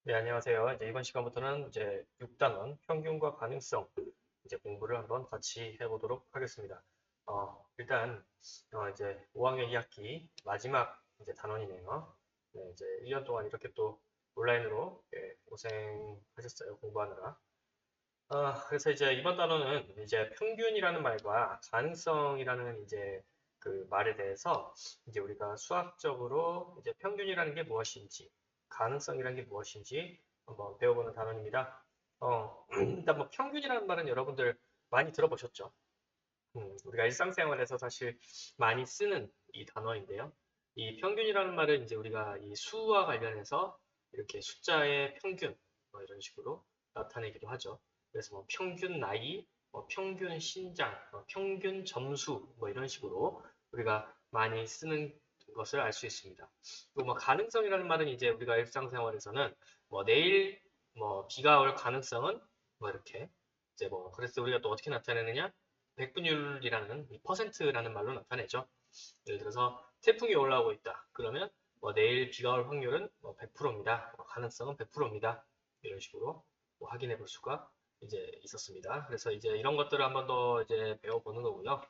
네, 안녕하세요. 이제 이번 시간부터는 이제 6단원 평균과 가능성 이제 공부를 한번 같이 해보도록 하겠습니다. 일단 이제 5학년 2학기 마지막 이제 단원이네요. 네, 이제 1년 동안 이렇게 또 온라인으로 고생하셨어요, 공부하느라. 그래서 이제 이번 단원은 이제 평균이라는 말과 가능성이라는 이제 그 말에 대해서 이제 우리가 수학적으로 이제 평균이라는 게 무엇인지, 가능성이라는 게 무엇인지 한번 배워보는 단원입니다. 일단 뭐 평균이라는 말은 여러분들 많이 들어보셨죠? 우리가 일상생활에서 사실 많이 쓰는 이 단어인데요. 이 평균이라는 말은 이제 우리가 이 수와 관련해서 이렇게 숫자의 평균 뭐 이런 식으로 나타내기도 하죠. 그래서 뭐 평균 나이, 뭐 평균 신장, 평균 점수 뭐 이런 식으로 우리가 많이 쓰는 것을 알 수 있습니다. 그리고 뭐 가능성이라는 말은 이제 우리가 일상생활에서는 뭐 내일 뭐 비가 올 가능성은 뭐 이렇게 이제 뭐 그래서 우리가 또 어떻게 나타내느냐? 백분율이라는 이 퍼센트라는 말로 나타내죠. 예를 들어서 태풍이 올라오고 있다. 그러면 뭐 내일 비가 올 확률은 뭐 100%입니다. 가능성은 100%입니다. 이런 식으로 뭐 확인해 볼 수가 이제 있었습니다. 그래서 이제 이런 것들을 한 번 더 이제 배워보는 거고요.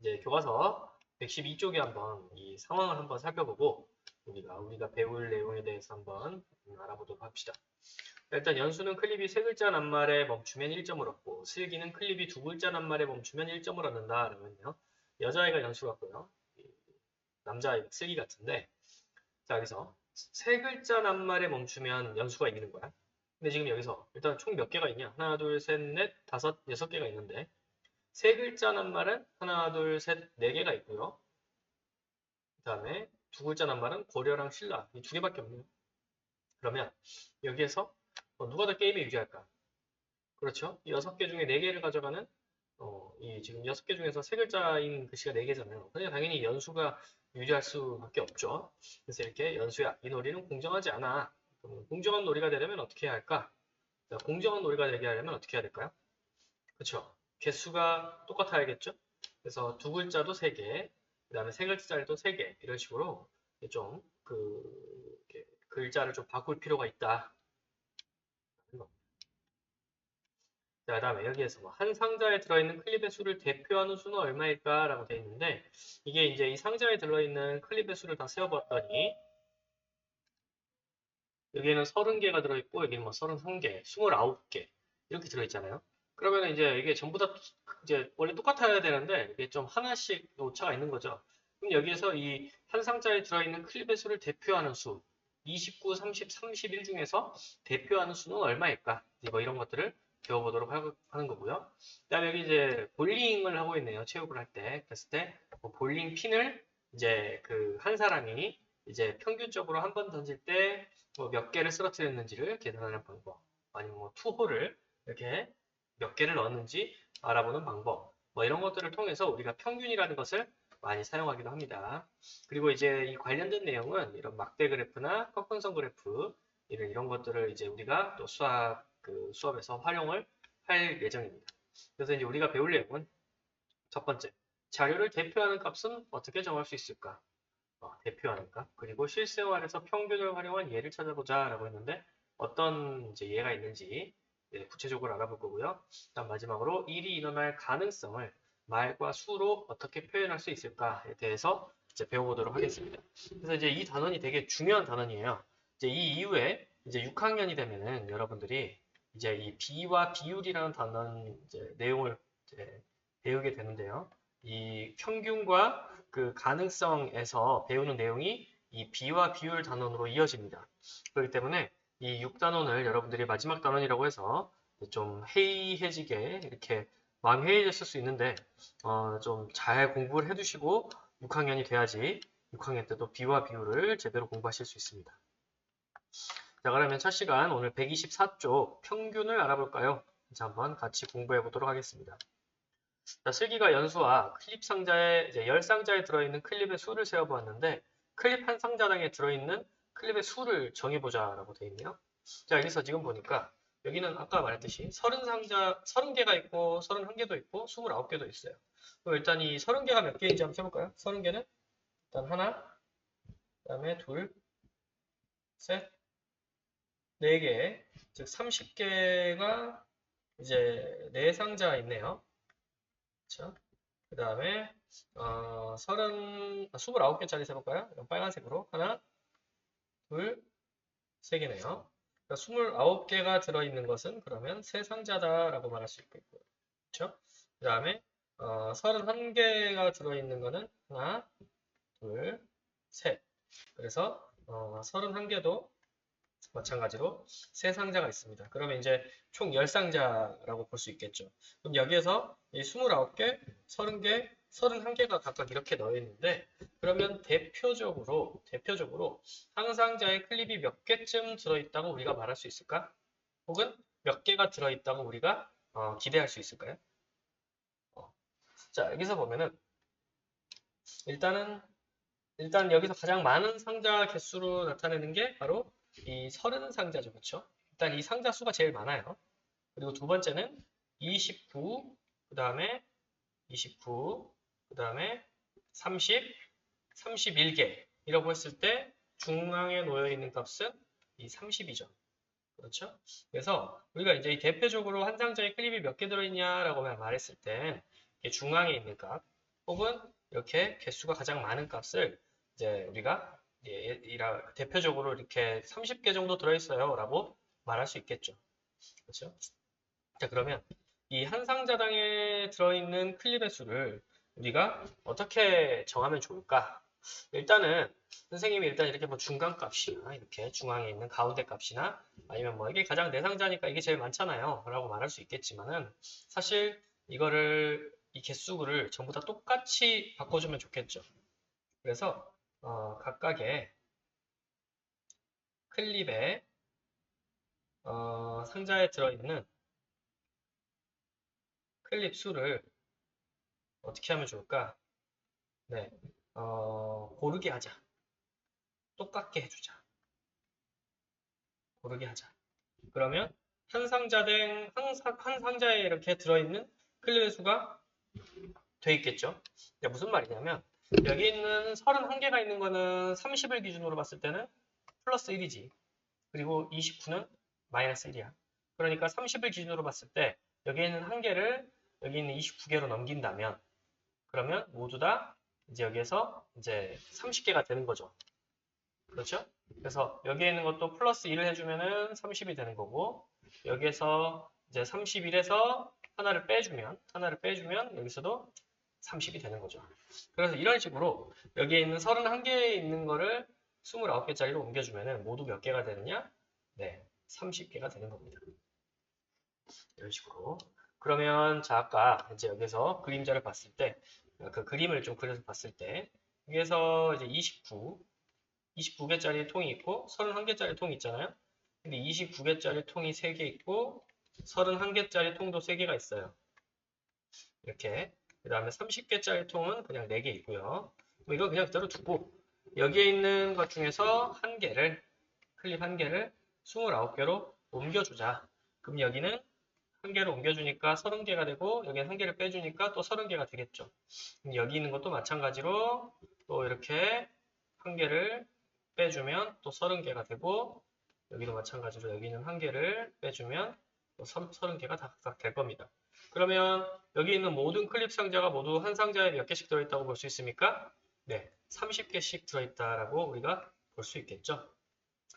이제 교과서 112쪽에 한번 이 상황을 한번 살펴보고 우리가 배울 내용에 대해서 한번 알아보도록 합시다. 일단 연수는 클립이 세 글자 낱말에 멈추면 1점을 얻고 슬기는 클립이 두 글자 낱말에 멈추면 1점을 얻는다. 그러면요. 여자아이가 연수 같고요. 남자아이가 슬기 같은데 자 여기서 세 글자 낱말에 멈추면 연수가 이기는 거야. 근데 지금 여기서 일단 총 몇 개가 있냐? 하나, 둘, 셋, 넷, 다섯, 여섯 개가 있는데 세 글자 낱말은 하나, 둘, 셋, 네 개가 있고요. 그 다음에 두 글자 낱말은 고려랑 신라 이 두 개밖에 없네요. 그러면 여기에서 누가 더 게임에 유리할까? 그렇죠. 이 여섯 개 중에 네 개를 가져가는 이 지금 여섯 개 중에서 세 글자인 글씨가 네 개잖아요. 그러니까 당연히 연수가 유리할 수밖에 없죠. 그래서 이렇게 연수야, 이 놀이는 공정하지 않아. 그럼 공정한 놀이가 되려면 어떻게 해야 할까? 자, 공정한 놀이가 되게 하려면 어떻게 해야 될까요? 그렇죠. 개수가 똑같아야겠죠? 그래서 두 글자도 세 개, 그다음에 세 글자도 세 개, 이런 식으로 좀 글자를 좀 바꿀 필요가 있다. 자, 그다음에 여기에서 뭐한 상자에 들어있는 클립의 수를 대표하는 수는 얼마일까? 라고 되어 있는데 이게 이제 이 상자에 들어있는 클립의 수를 다 세어봤더니 여기에는 30개가 들어있고 여기는 뭐 33개, 29개 이렇게 들어있잖아요. 그러면 이제 이게 전부 다 이제 원래 똑같아야 되는데 이게 좀 하나씩 오차가 있는 거죠. 그럼 여기에서 이 한 상자에 들어있는 클립의 수를 대표하는 수 29, 30, 31 중에서 대표하는 수는 얼마일까? 뭐 이런 것들을 배워보도록 하는 거고요. 그다음에 여기 이제 볼링을 하고 있네요. 체육을 할 때. 그랬을 때뭐 볼링 핀을 이제 그 한 사람이 이제 평균적으로 한 번 던질 때 뭐 몇 개를 쓰러뜨렸는지를 계산하는 방법, 아니면 뭐 투호를 이렇게 몇 개를 넣었는지 알아보는 방법, 뭐 이런 것들을 통해서 우리가 평균이라는 것을 많이 사용하기도 합니다. 그리고 이제 이 관련된 내용은 이런 막대 그래프나 꺾은선 그래프 이런 것들을 이제 우리가 또 수업에서 활용을 할 예정입니다. 그래서 이제 우리가 배울 내용은 첫 번째, 자료를 대표하는 값은 어떻게 정할 수 있을까? 대표하니까. 그리고 실생활에서 평균을 활용한 예를 찾아보자 라고 했는데 어떤 이제 예가 있는지 구체적으로 알아볼 거고요. 다음 마지막으로 일이 일어날 가능성을 말과 수로 어떻게 표현할 수 있을까에 대해서 이제 배워보도록 하겠습니다. 그래서 이제 이 단원이 되게 중요한 단원이에요. 이제 이 이후에 이제 6학년이 되면은 여러분들이 이제 이 비와 비율이라는 단원 이제 내용을 이제 배우게 되는데요. 이 평균과 그 가능성에서 배우는 내용이 이 비와 비율 단원으로 이어집니다. 그렇기 때문에 이 6단원을 여러분들이 마지막 단원이라고 해서 좀 해이해지게 이렇게 마음이 해이해졌을 수 있는데 좀 잘 공부를 해두시고 6학년이 돼야지 6학년 때도 비와 비율을 제대로 공부하실 수 있습니다. 자, 그러면 첫 시간 오늘 124쪽 평균을 알아볼까요? 자, 한번 같이 공부해 보도록 하겠습니다. 자, 슬기가 연수와 클립 상자에 이제 10상자에 들어있는 클립의 수를 세어보았는데 클립 한 상자당에 들어있는 클립의 수를 정해보자라고 되어 있네요. 자, 여기서 지금 보니까 여기는 아까 말했듯이 30상자, 30개가 있고 31개도 있고 29개도 있어요. 그럼 일단 이 30개가 몇 개인지 한번 해볼까요? 30개는 일단 하나, 그 다음에 둘, 셋, 4개, 즉 30개가 이제 4상자 있네요. 그렇죠? 그 다음에 29개짜리 세볼까요? 이건 빨간색으로 하나, 둘, 3개네요. 그러니까 29개가 들어있는 것은 그러면 3상자다라고 말할 수 있겠고요. 그렇죠? 그 다음에 31개가 들어있는 거는 하나, 둘, 셋. 그래서 31개도 마찬가지로 세 상자가 있습니다. 그러면 이제 총 10상자라고 볼 수 있겠죠. 그럼 여기에서 이 29개, 30개, 31개가 각각 이렇게 넣어 있는데 그러면 대표적으로 한 상자에 클립이 몇 개쯤 들어있다고 우리가 말할 수 있을까? 혹은 몇 개가 들어있다고 우리가 기대할 수 있을까요? 자, 여기서 보면은 일단 여기서 가장 많은 상자 개수로 나타내는 게 바로 이 30상자죠. 그렇죠? 일단 이 상자 수가 제일 많아요. 그리고 두 번째는 29, 그 다음에 29, 그 다음에 30, 31개 이라고 했을 때 중앙에 놓여 있는 값은 이 30이죠. 그렇죠? 그래서 우리가 이제 이 대표적으로 한 상자에 클립이 몇 개 들어있냐라고 말했을 때 중앙에 있는 값 혹은 이렇게 개수가 가장 많은 값을 이제 우리가 대표적으로 이렇게 30개 정도 들어있어요 라고 말할 수 있겠죠. 그렇죠? 자, 그러면 이 한 상자당에 들어있는 클립의 수를 우리가 어떻게 정하면 좋을까? 일단은 선생님이 일단 이렇게 뭐 중간 값이나 이렇게 중앙에 있는 가운데 값이나 아니면 뭐 이게 가장 내상자니까 이게 제일 많잖아요 라고 말할 수 있겠지만은 사실 이거를 이 개수를 전부 다 똑같이 바꿔주면 좋겠죠. 그래서 각각의 클립의 상자에 들어있는 클립 수를 어떻게 하면 좋을까? 네, 고르게 하자. 똑같게 해주자. 고르게 하자. 그러면 한 상자에 이렇게 들어있는 클립의 수가 돼 있겠죠. 무슨 말이냐면 여기 있는 31개가 있는 거는 30을 기준으로 봤을 때는 플러스 1이지. 그리고 29는 마이너스 1이야. 그러니까 30을 기준으로 봤을 때 여기 있는 한 개를 여기 있는 29개로 넘긴다면 그러면 모두 다 이제 여기에서 이제 30개가 되는 거죠. 그렇죠? 그래서 여기에 있는 것도 플러스 1을 해주면은 30이 되는 거고 여기에서 이제 31에서 하나를 빼주면 여기서도 30이 되는 거죠. 그래서 이런 식으로 여기에 있는 31개에 있는 거를 29개짜리로 옮겨주면은 모두 몇 개가 되느냐? 네, 30개가 되는 겁니다. 이런 식으로. 그러면 자 아까 이제 여기서 그림자를 봤을 때 그 그림을 좀 그려서 봤을 때 여기에서 이제 29개짜리 통이 있고 31개짜리 통이 있잖아요. 근데 29개짜리 통이 3개 있고 31개짜리 통도 3개가 있어요. 이렇게. 그 다음에 30개짜리 통은 그냥 4개 있고요. 뭐 이거 그냥 그대로 두고 여기에 있는 것 중에서 한 개를 클립 한 개를 29개로 옮겨주자. 그럼 여기는 한 개를 옮겨주니까 30개가 되고 여기는 한 개를 빼주니까 또 30개가 되겠죠. 여기 있는 것도 마찬가지로 또 이렇게 한 개를 빼주면 또 30개가 되고 여기도 마찬가지로 여기는 한 개를 빼주면 또 30개가 다 될 겁니다. 그러면 여기 있는 모든 클립 상자가 모두 한 상자에 몇 개씩 들어있다고 볼 수 있습니까? 네, 30개씩 들어있다라고 우리가 볼 수 있겠죠.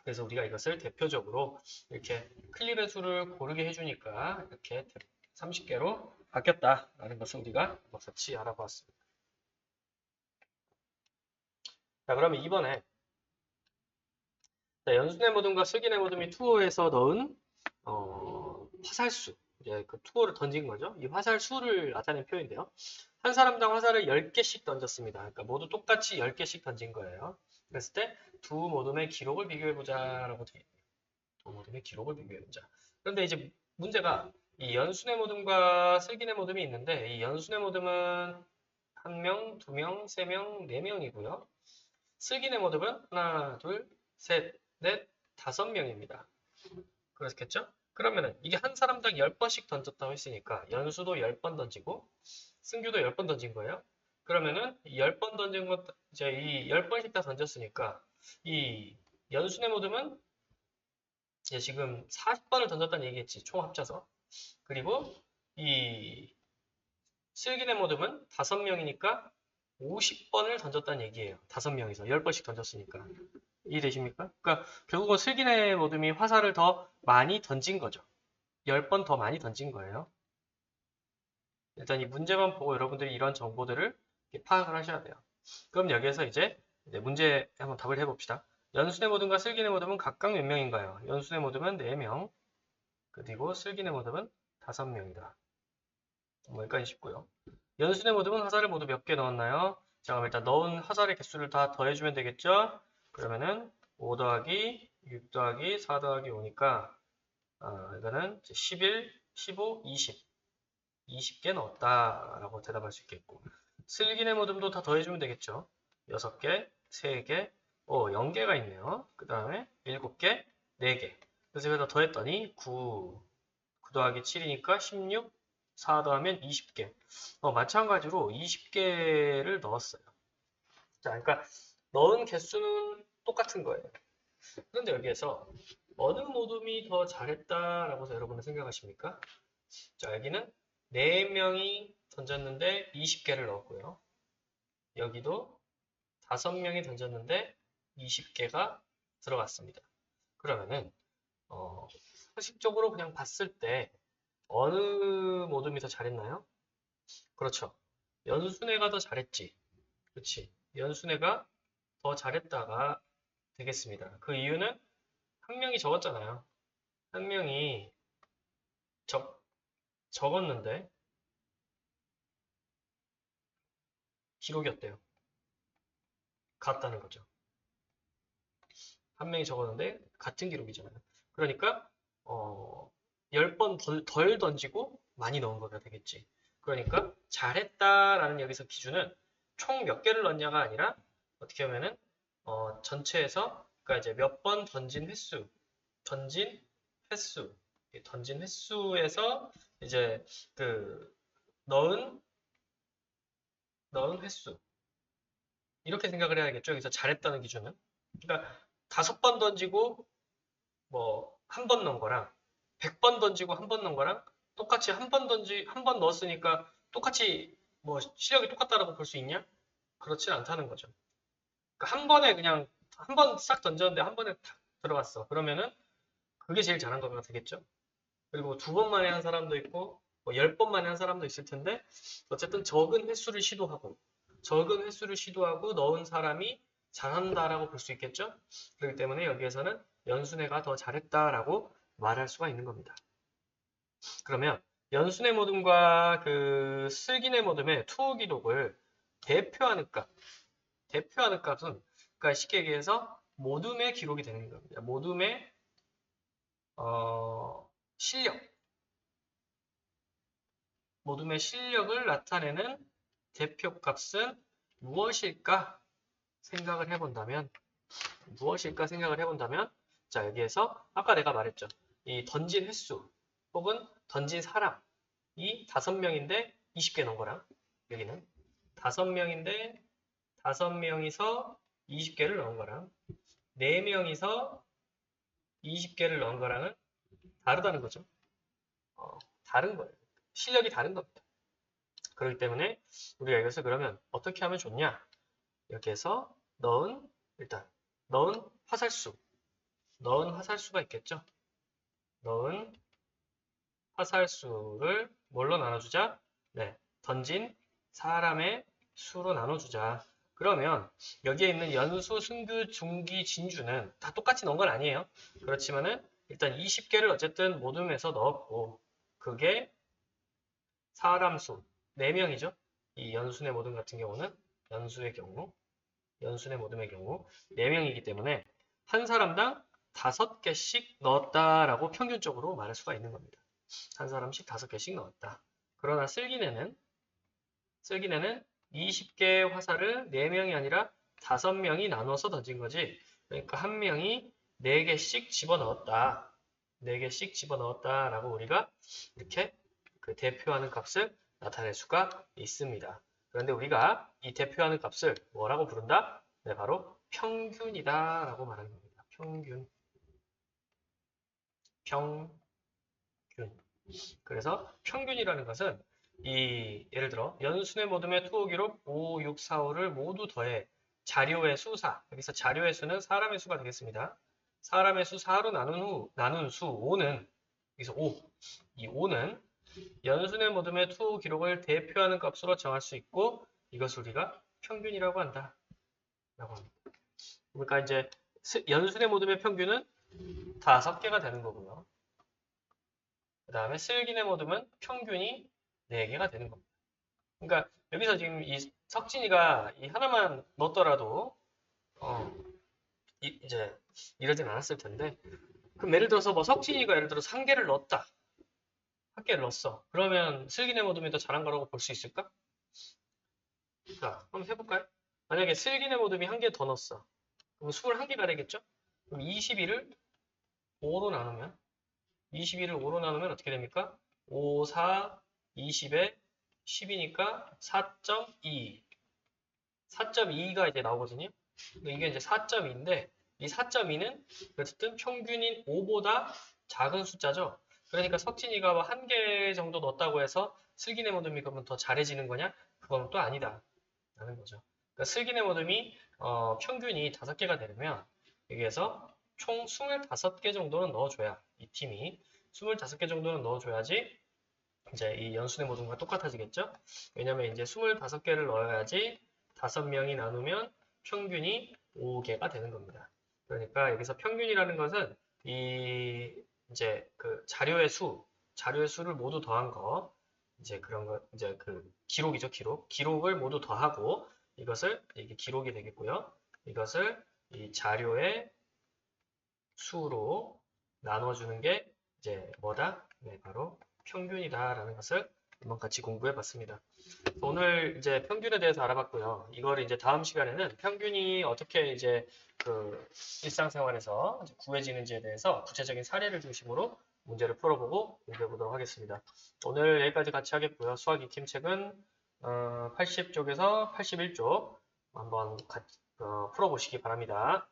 그래서 우리가 이것을 대표적으로 이렇게 클립의 수를 고르게 해주니까 이렇게 30개로 바뀌었다라는 것을 우리가 같이 알아보았습니다. 자, 그러면 이번에 연순의 모듬과 슬기의 모듬이 투어에서 넣은 화살수, 이제 그 투어를 던진 거죠. 이 화살수를 나타낸 표현인데요. 한 사람당 화살을 10개씩 던졌습니다. 그러니까 모두 똑같이 10개씩 던진 거예요. 그랬을 때 두 모듬의 기록을 비교해보자라고 되어 있네요. 두 모듬의 기록을 비교해보자. 그런데 이제 문제가 이 연순의 모듬과 슬기의 모듬이 있는데 이 연순의 모듬은 1명, 2명, 3명, 4명이고요. 슬기의 모듬은 하나, 둘, 셋, 넷, 5명입니다. 그렇겠죠? 그러면은 이게 한 사람당 10번씩 던졌다고 했으니까 연수도 10번 던지고 승규도 10번 던진 거예요. 그러면은 10번 던진 것 이제 이 10번씩 다 던졌으니까 이 연순의 모듬은 이제 지금 40번을 던졌다는 얘기겠지. 총 합쳐서. 그리고 이 슬기네 모듬은 5명이니까 50번을 던졌다는 얘기예요. 5명이서 10번씩 던졌으니까. 이해되십니까? 그러니까 결국은 슬기네 모듬이 화살을 더 많이 던진 거죠. 10번 더 많이 던진 거예요. 일단 이 문제만 보고 여러분들이 이런 정보들을 파악을 하셔야 돼요. 그럼 여기에서 이제 문제 한번 답을 해봅시다. 연순의 모듬과 슬기네 모듬은 각각 몇 명인가요? 연순의 모듬은 4명, 그리고 슬기네 모듬은 5명이다. 여기까지 쉽고요. 연순의 모듬은 화살을 모두 몇 개 넣었나요? 자, 그럼 일단 넣은 화살의 개수를 다 더해주면 되겠죠? 그러면은 5 더하기 6 더하기 4 더하기 5니까 이거는 11, 15, 20. 20개 넣었다라고 대답할 수 있겠고 슬기네 모듬도 다 더해주면 되겠죠. 6개, 3개, 0개가 있네요. 그 다음에 7개, 4개. 그래서 여기다 더했더니 9 더하기 7이니까 16, 4 더하면 20개. 마찬가지로 20개를 넣었어요. 자, 그러니까 넣은 개수는 똑같은 거예요. 그런데 여기에서 어느 모둠이 더 잘했다라고 해서 여러분은 생각하십니까? 자, 여기는 4명이 던졌는데 20개를 넣었고요. 여기도 5명이 던졌는데 20개가 들어갔습니다. 그러면은 상식적으로 그냥 봤을 때 어느 모둠이 더 잘했나요? 그렇죠. 연순회가 더 잘했지. 그렇지. 연순회가 더 잘했다가 되겠습니다. 그 이유는 한 명이 적었잖아요. 한 명이 적었는데 기록이 어때요? 같다는 거죠. 한 명이 적었는데 같은 기록이잖아요. 그러니까 10번 덜 던지고 많이 넣은 거가 되겠지. 그러니까 잘했다라는 여기서 기준은 총 몇 개를 넣냐가 아니라 어떻게 하면은 전체에서 그러니까 이제 몇 번 던진 횟수, 던진 횟수, 던진 횟수에서 이제 그 넣은 횟수 이렇게 생각을 해야겠죠. 여기서 잘했다는 기준은. 그러니까 5번 던지고 뭐 한 번 넣은 거랑 100번 던지고 한 번 넣은 거랑 똑같이 한 번 넣었으니까 똑같이 뭐 시력이 똑같다라고 볼 수 있냐? 그렇진 않다는 거죠. 그러니까 한 번에 그냥 한 번 싹 던졌는데 한 번에 탁 들어갔어. 그러면은 그게 제일 잘한 거가 되겠죠. 그리고 2번 만에 한 사람도 있고 뭐 10번 만에 한 사람도 있을 텐데 어쨌든 적은 횟수를 시도하고 넣은 사람이 잘한다라고 볼 수 있겠죠? 그렇기 때문에 여기에서는 연순회가 더 잘했다라고 말할 수가 있는 겁니다. 그러면 연순회 모듬과 그 슬기네 모듬의 투호 기록을 대표하는 값은 그러니까 쉽게 얘기해서 모둠의 기록이 되는 겁니다. 모둠의 실력, 모둠의 실력을 나타내는 대표값은 무엇일까 생각을 해본다면 자, 여기에서 아까 내가 말했죠. 이 던진 횟수 혹은 던진 사람이 5명인데 20개 넣은 거랑 여기는 5명인데 5명이서 20개를 넣은 거랑 4명이서 20개를 넣은 거랑은 다르다는 거죠. 다른 거예요. 실력이 다른 겁니다. 그렇기 때문에 우리가 이것을 그러면 어떻게 하면 좋냐? 여기에서 일단 넣은 화살수가 있겠죠. 넣은 화살수를 뭘로 나눠주자? 네, 던진 사람의 수로 나눠주자. 그러면 여기에 있는 연수, 승규, 중기, 진주는 다 똑같이 넣은 건 아니에요. 그렇지만은 일단 20개를 어쨌든 모둠에서 넣었고 그게 사람 수 4명이죠. 이 연순의 모둠 같은 경우는 연순의 모둠의 경우 4명이기 때문에 한 사람당 5개씩 넣었다라고 평균적으로 말할 수가 있는 겁니다. 한 사람씩 5개씩 넣었다. 그러나 쓸기네는 20개의 화살을 4명이 아니라 5명이 나눠서 던진 거지. 그러니까 한 명이 4개씩 집어넣었다. 4개씩 집어넣었다라고 우리가 이렇게 그 대표하는 값을 나타낼 수가 있습니다. 그런데 우리가 이 대표하는 값을 뭐라고 부른다? 네, 바로 평균이다 라고 말하는 겁니다. 평균. 평균. 그래서 평균이라는 것은 예를 들어 연순의 모둠의 투호 기록 5, 6, 4, 5를 모두 더해 자료의 수 4. 여기서 자료의 수는 사람의 수가 되겠습니다. 사람의 수 4로 나눈 수 5는 여기서 5. 이 5는 연순의 모둠의 투호 기록을 대표하는 값으로 정할 수 있고 이것을 우리가 평균이라고 한다. 라고 합니다. 그러니까 이제 연순의 모둠의 평균은 5개가 되는 거고요. 그 다음에 슬기네 모둠은 평균이 4개가 되는 겁니다. 그러니까 여기서 지금 이 석진이가 이 하나만 넣었더라도 이제 이러진 않았을 텐데 그럼 예를 들어서 뭐 석진이가 예를 들어서 1개를 넣었다. 1개를 넣었어. 그러면 슬기네 모둠이 더 잘한 거라고 볼 수 있을까? 자, 한번 해볼까요? 만약에 슬기네 모둠이 1개 더 넣었어. 그럼 21개가 되겠죠? 그럼 21을 5로 나누면 21을 5로 나누면 어떻게 됩니까? 5, 4, 20에 10이니까 4.2. 4.2가 이제 나오거든요. 이게 이제 4.2인데 이 4.2는 어쨌든 평균인 5보다 작은 숫자죠. 그러니까 석진이가 뭐 1개 정도 넣었다고 해서 슬기네 모둠이 그러면 더 잘해지는 거냐? 그건 또 아니다. 라는 거죠. 그러니까 슬기네 모둠이 평균이 5개가 되려면 여기에서 총 25개 정도는 넣어줘야 이 팀이 25개 정도는 넣어줘야지 이제 이 연순의 모둠과 똑같아지겠죠? 왜냐면 이제 25개를 넣어야지 5명이 나누면 평균이 5개가 되는 겁니다. 그러니까 여기서 평균이라는 것은 이제 그 자료의 수를 모두 더한 거, 이제 그런 거, 이제 그 기록이죠, 기록을 모두 더하고 이것을 이게 기록이 되겠고요. 이것을 이 자료의 수로 나눠주는 게 이제 뭐다? 네, 바로 평균이다라는 것을 한번 같이 공부해 봤습니다. 오늘 이제 평균에 대해서 알아봤고요. 이걸 이제 다음 시간에는 평균이 어떻게 이제 그 일상생활에서 이제 구해지는지에 대해서 구체적인 사례를 중심으로 문제를 풀어보고 공부해 보도록 하겠습니다. 오늘 여기까지 같이 하겠고요. 수학 익힘 책은 80쪽에서 81쪽 한번 풀어보시기 바랍니다.